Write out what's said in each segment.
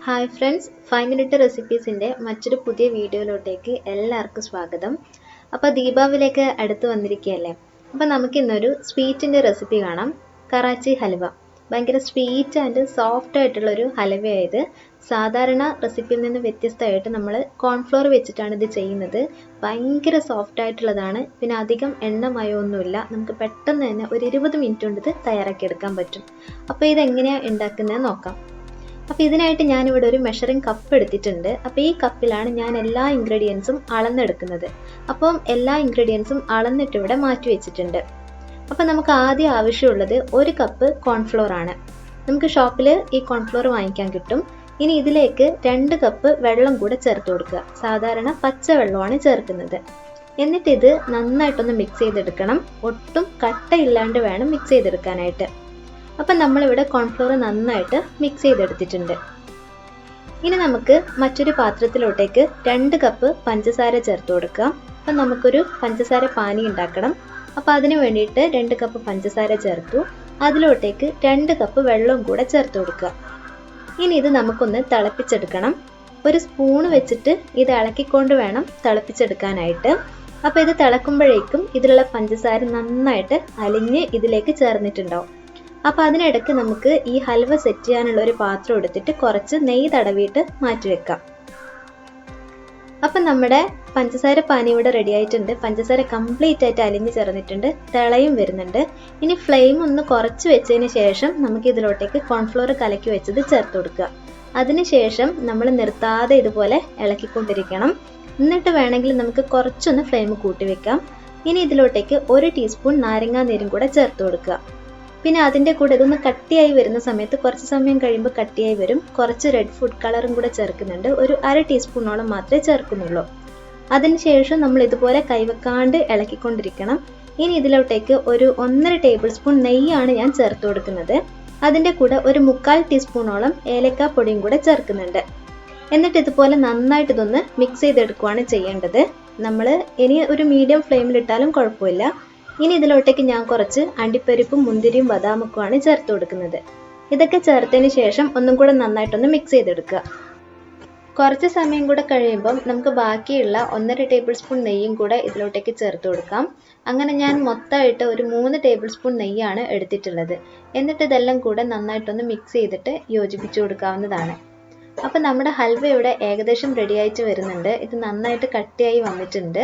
Hi friends, 5 minute റെസിപ്പീസിൻ്റെ മറ്റൊരു പുതിയ വീഡിയോയിലോട്ടേക്ക് എല്ലാവർക്കും സ്വാഗതം. അപ്പോൾ ദീപാവലിയൊക്കെ അടുത്ത് വന്നിരിക്കുകയല്ലേ. അപ്പോൾ നമുക്കിന്നൊരു സ്വീറ്റിൻ്റെ റെസിപ്പി കാണാം. കറാച്ചി ഹൽവ. ഭയങ്കര സ്വീറ്റ് ആൻഡ് സോഫ്റ്റ് ആയിട്ടുള്ളൊരു ഹൽവയായത്. സാധാരണ റെസിപ്പിയിൽ നിന്ന് വ്യത്യസ്തമായിട്ട് നമ്മൾ കോൺഫ്ലോർ വെച്ചിട്ടാണ് ഇത് ചെയ്യുന്നത്. ഭയങ്കര സോഫ്റ്റ് ആയിട്ടുള്ളതാണ്. പിന്നെ അധികം എണ്ണമയമൊന്നുമില്ല. നമുക്ക് പെട്ടെന്ന് തന്നെ ഒരു 20 മിനിറ്റ് കൊണ്ട് ഇത് തയ്യാറാക്കിയെടുക്കാൻ പറ്റും. അപ്പോൾ ഇതെങ്ങനെയാണ് ഉണ്ടാക്കുന്നത് നോക്കാം. അപ്പോൾ ഇതിനായിട്ട് ഞാനിവിടെ ഒരു മെഷറിംഗ് കപ്പ് എടുത്തിട്ടുണ്ട്. അപ്പോൾ ഈ കപ്പിലാണ് ഞാൻ എല്ലാ ഇൻഗ്രീഡിയൻസും അളന്നെടുക്കുന്നത്. അപ്പം എല്ലാ ഇൻഗ്രീഡിയൻസും അളന്നിട്ട് ഇവിടെ മാറ്റി വെച്ചിട്ടുണ്ട്. അപ്പോൾ നമുക്ക് ആദ്യം ആവശ്യമുള്ളത് 1 കപ്പ് കോൺഫ്ലോർ ആണ്. നമുക്ക് ഷോപ്പിൽ ഈ കോൺഫ്ലോർ വാങ്ങിക്കാൻ കിട്ടും. ഇനി ഇതിലേക്ക് 2 കപ്പ് വെള്ളം കൂടെ ചേർത്ത് കൊടുക്കുക. സാധാരണ പച്ചവെള്ളമാണ് ചേർക്കുന്നത്. എന്നിട്ട് ഇത് നന്നായിട്ടൊന്ന് മിക്സ് ചെയ്തെടുക്കണം. ഒട്ടും കട്ടയില്ലാണ്ട് വേണം മിക്സ് ചെയ്തെടുക്കാനായിട്ട്. അപ്പം നമ്മളിവിടെ കോൺഫ്ലോർ നന്നായിട്ട് മിക്സ് ചെയ്തെടുത്തിട്ടുണ്ട്. ഇനി നമുക്ക് മറ്റൊരു പാത്രത്തിലോട്ടേക്ക് 2 കപ്പ് പഞ്ചസാര ചേർത്ത് കൊടുക്കാം. അപ്പം നമുക്കൊരു പഞ്ചസാര പാനി ഉണ്ടാക്കണം. അപ്പം അതിന് വേണ്ടിയിട്ട് 2 കപ്പ് പഞ്ചസാര ചേർത്തു. അതിലോട്ടേക്ക് 2 കപ്പ് വെള്ളവും കൂടെ ചേർത്ത് കൊടുക്കുക. ഇനി ഇത് നമുക്കൊന്ന് തിളപ്പിച്ചെടുക്കണം. ഒരു സ്പൂണ് വെച്ചിട്ട് ഇത് ഇളക്കിക്കൊണ്ട് വേണം തിളപ്പിച്ചെടുക്കാനായിട്ട്. അപ്പോൾ ഇത് തിളക്കുമ്പോഴേക്കും ഇതിലുള്ള പഞ്ചസാര നന്നായിട്ട് അലിഞ്ഞ് ഇതിലേക്ക് ചേർന്നിട്ടുണ്ടാവും. അപ്പോൾ അതിനിടയ്ക്ക് നമുക്ക് ഈ ഹൽവ സെറ്റ് ചെയ്യാനുള്ള ഒരു പാത്രം എടുത്തിട്ട് കുറച്ച് നെയ്യ് തടവിയിട്ട് മാറ്റി വെക്കാം. അപ്പം നമ്മുടെ പഞ്ചസാര പാനി ഇവിടെ റെഡി ആയിട്ടുണ്ട്. പഞ്ചസാര കംപ്ലീറ്റ് ആയിട്ട് അലിഞ്ഞ് ചേർന്നിട്ടുണ്ട്. തിളയും വരുന്നുണ്ട്. ഇനി ഫ്ലെയിം ഒന്ന് കുറച്ച് വെച്ചതിന് ശേഷം നമുക്ക് ഇതിലോട്ടേക്ക് കോൺഫ്ലോർ കലക്കി വെച്ചത് ചേർത്ത് കൊടുക്കുക. അതിനുശേഷം നമ്മൾ നിർത്താതെ ഇതുപോലെ ഇളക്കിക്കൊണ്ടിരിക്കണം. എന്നിട്ട് വേണമെങ്കിൽ നമുക്ക് കുറച്ചൊന്ന് ഫ്ലെയിം കൂട്ടി വെക്കാം. ഇനി ഇതിലോട്ടേക്ക് 1 ടീസ്പൂൺ നാരങ്ങാ നീരും കൂടെ ചേർത്ത് കൊടുക്കുക. പിന്നെ അതിൻ്റെ കൂടെ ഇതൊന്ന് കട്ടിയായി വരുന്ന സമയത്ത് കുറച്ച് സമയം കഴിയുമ്പോൾ കട്ടിയായി വരും. കുറച്ച് റെഡ് ഫുഡ് കളറും കൂടെ ചേർക്കുന്നുണ്ട്. ഒരു 1/2 ടീസ്പൂണോളം മാത്രമേ ചേർക്കുന്നുള്ളൂ. അതിനുശേഷം നമ്മൾ ഇതുപോലെ കൈവെക്കാണ്ട് ഇളക്കിക്കൊണ്ടിരിക്കണം. ഇനി ഇതിലോട്ടേക്ക് ഒരു 1.5 ടേബിൾ സ്പൂൺ നെയ്യാണ് ഞാൻ ചേർത്ത് കൊടുക്കുന്നത്. അതിൻ്റെ കൂടെ ഒരു 1/4 ടീസ്പൂണോളം ഏലക്ക പൊടിയും കൂടെ ചേർക്കുന്നുണ്ട്. എന്നിട്ട് ഇതുപോലെ നന്നായിട്ട് ഇതൊന്ന് മിക്സ് ചെയ്തെടുക്കുകയാണ് ചെയ്യേണ്ടത്. നമ്മൾ ഇനി ഒരു മീഡിയം ഫ്ലെയിമിലിട്ടാലും കുഴപ്പമില്ല. ഇനി ഇതിലോട്ടേക്ക് ഞാൻ കുറച്ച് അണ്ടിപ്പരിപ്പും മുന്തിരിയും ബദാമൊക്കെയാണ് ചേർത്ത് കൊടുക്കുന്നത്. ഇതൊക്കെ ചേർത്തതിന് ശേഷം ഒന്നും കൂടെ നന്നായിട്ടൊന്ന് മിക്സ് ചെയ്തെടുക്കുക. കുറച്ച് സമയം കൂടെ കഴിയുമ്പം നമുക്ക് ബാക്കിയുള്ള 1.5 ടേബിൾ സ്പൂൺ നെയ്യും കൂടെ ഇതിലോട്ടേക്ക് ചേർത്ത് കൊടുക്കാം. അങ്ങനെ ഞാൻ മൊത്തമായിട്ട് ഒരു 3 ടേബിൾ സ്പൂൺ നെയ്യാണ് എടുത്തിട്ടുള്ളത്. എന്നിട്ട് ഇതെല്ലാം കൂടെ നന്നായിട്ടൊന്ന് മിക്സ് ചെയ്തിട്ട് യോജിപ്പിച്ചു കൊടുക്കാവുന്നതാണ്. അപ്പം നമ്മുടെ ഹൽവ ഇവിടെ ഏകദേശം റെഡി ആയിട്ട് വരുന്നുണ്ട്. ഇത് നന്നായിട്ട് കട്ടിയായി വന്നിട്ടുണ്ട്.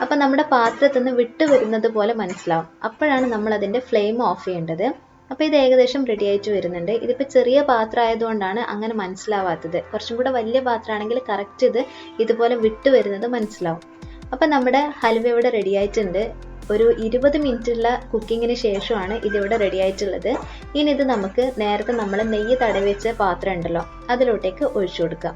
അപ്പം നമ്മുടെ പാത്രത്തിൽ നിന്ന് വിട്ട് വരുന്നത് പോലെ മനസ്സിലാവും. അപ്പോഴാണ് നമ്മൾ അതിൻ്റെ ഫ്ലെയിം ഓഫ് ചെയ്യേണ്ടത്. അപ്പോൾ ഇത് ഏകദേശം റെഡി ആയിട്ട് വരുന്നുണ്ട്. ഇതിപ്പോൾ ചെറിയ പാത്രം ആയതുകൊണ്ടാണ് അങ്ങനെ മനസ്സിലാവാത്തത്. കുറച്ചും കൂടെ വലിയ പാത്രമാണെങ്കിൽ കറക്റ്റ് ഇതുപോലെ വിട്ട് വരുന്നത് മനസ്സിലാവും. അപ്പം നമ്മുടെ ഹൽവ ഇവിടെ റെഡി ആയിട്ടുണ്ട്. ഒരു 20 മിനിറ്റുള്ള കുക്കിങ്ങിന് ശേഷമാണ് ഇതിവിടെ റെഡി ആയിട്ടുള്ളത്. ഇനി ഇത് നമുക്ക് നേരത്തെ നമ്മൾ നെയ്യ് തടവി വെച്ച പാത്രം ഉണ്ടല്ലോ അതിലോട്ടേക്ക് ഒഴിച്ചു കൊടുക്കാം.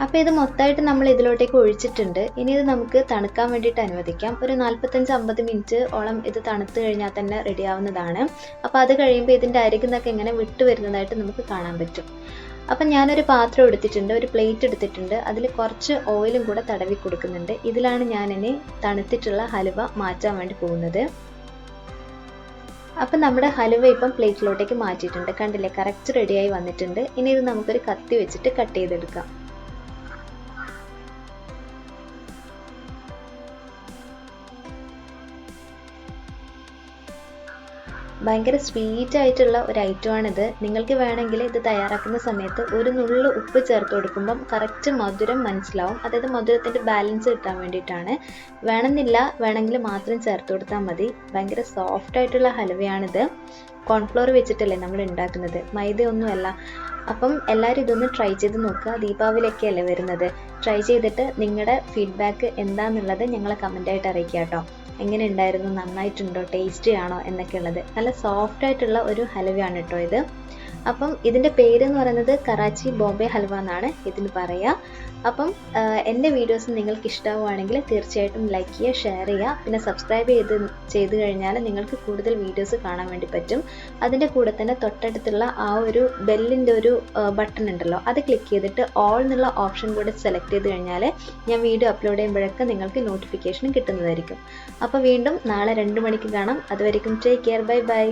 അപ്പോൾ ഇത് മൊത്തമായിട്ട് നമ്മൾ ഇതിലോട്ടേക്ക് ഒഴിച്ചിട്ടുണ്ട്. ഇനി ഇത് നമുക്ക് തണുക്കാൻ വേണ്ടിയിട്ട് അനുവദിക്കാം. ഒരു 45-50 മിനിറ്റ് ഓളം ഇത് തണുത്ത് കഴിഞ്ഞാൽ തന്നെ റെഡി ആവുന്നതാണ്. അപ്പോൾ അത് കഴിയുമ്പോൾ ഇതിൻ്റെ അരികിൽ നിന്നൊക്കെ ഇങ്ങനെ വിട്ട് വരുന്നതായിട്ട് നമുക്ക് കാണാൻ പറ്റും. അപ്പം ഞാനൊരു പാത്രം എടുത്തിട്ടുണ്ട്, ഒരു പ്ലേറ്റ് എടുത്തിട്ടുണ്ട്. അതിൽ കുറച്ച് ഓയിലും കൂടെ തടവി കൊടുക്കുന്നുണ്ട്. ഇതിലാണ് ഞാനിനി തണുത്തിട്ടുള്ള ഹലുവ മാറ്റാൻ വേണ്ടി പോകുന്നത്. അപ്പം നമ്മുടെ ഹലുവ ഇപ്പം പ്ലേറ്റിലോട്ടേക്ക് മാറ്റിയിട്ടുണ്ട്. കണ്ടില്ലേ, കറക്റ്റ് റെഡിയായി വന്നിട്ടുണ്ട്. ഇനി ഇത് നമുക്കൊരു കത്തി വെച്ചിട്ട് കട്ട് ചെയ്തെടുക്കാം. ഭയങ്കര സ്വീറ്റ് ആയിട്ടുള്ള ഒരു ഐറ്റമാണിത്. നിങ്ങൾക്ക് വേണമെങ്കിൽ ഇത് തയ്യാറാക്കുന്ന സമയത്ത് ഒരു നുള്ളു ഉപ്പ് ചേർത്ത് കൊടുക്കുമ്പം കറക്റ്റ് മധുരം മനസ്സിലാവും. അതായത് മധുരത്തിൻ്റെ ബാലൻസ് കിട്ടാൻ വേണ്ടിയിട്ടാണ്. വേണമെങ്കിൽ മാത്രം ചേർത്ത് കൊടുത്താൽ മതി. ഭയങ്കര സോഫ്റ്റ് ആയിട്ടുള്ള ഹൽവയാണിത്. കോൺഫ്ലോർ വെച്ചിട്ടല്ലേ നമ്മൾ ഉണ്ടാക്കുന്നത്, മൈദയൊന്നുമല്ല. അപ്പം എല്ലാവരും ഇതൊന്ന് ട്രൈ ചെയ്ത് നോക്കുക. ദീപാവലിയൊക്കെ അല്ലേ വരുന്നത്. ട്രൈ ചെയ്തിട്ട് നിങ്ങളുടെ ഫീഡ്ബാക്ക് എന്താണെന്നുള്ളത് ഞങ്ങളെ കമൻ്റായിട്ട് അറിയിക്കുക കേട്ടോ. എങ്ങനെ ഉണ്ടായിരുന്നു, നന്നായിട്ടുണ്ടോ, ടേസ്റ്റി ആണോ എന്നൊക്കെ ഉള്ളത്. നല്ല സോഫ്റ്റ് ആയിട്ടുള്ള ഒരു ഹൽവയാണ് കേട്ടോ ഇത്. അപ്പം ഇതിൻ്റെ പേര് എന്ന് പറയുന്നത് കറാച്ചി ബോംബെ ഹൽവ എന്നാണ് ഇതിന് പറയുക. അപ്പം എൻ്റെ വീഡിയോസ് നിങ്ങൾക്ക് ഇഷ്ടമാവുകയാണെങ്കിൽ തീർച്ചയായിട്ടും ലൈക്ക് ചെയ്യുക, ഷെയർ ചെയ്യുക. പിന്നെ സബ്സ്ക്രൈബ് ചെയ്ത് കഴിഞ്ഞാൽ നിങ്ങൾക്ക് കൂടുതൽ വീഡിയോസ് കാണാൻ വേണ്ടി പറ്റും. അതിൻ്റെ കൂടെ തന്നെ തൊട്ടടുത്തുള്ള ആ ഒരു ബെല്ലിൻ്റെ ഒരു ബട്ടൺ ഉണ്ടല്ലോ, അത് ക്ലിക്ക് ചെയ്തിട്ട് ഓൾ എന്നുള്ള ഓപ്ഷൻ കൂടെ സെലക്ട് ചെയ്ത് കഴിഞ്ഞാൽ ഞാൻ വീഡിയോ അപ്ലോഡ് ചെയ്യുമ്പോഴൊക്കെ നിങ്ങൾക്ക് നോട്ടിഫിക്കേഷൻ കിട്ടുന്നതായിരിക്കും. അപ്പോൾ വീണ്ടും നാളെ 2 മണിക്ക് കാണാം. അതുവരെയും ടേക്ക് കെയർ, ബൈ ബൈ.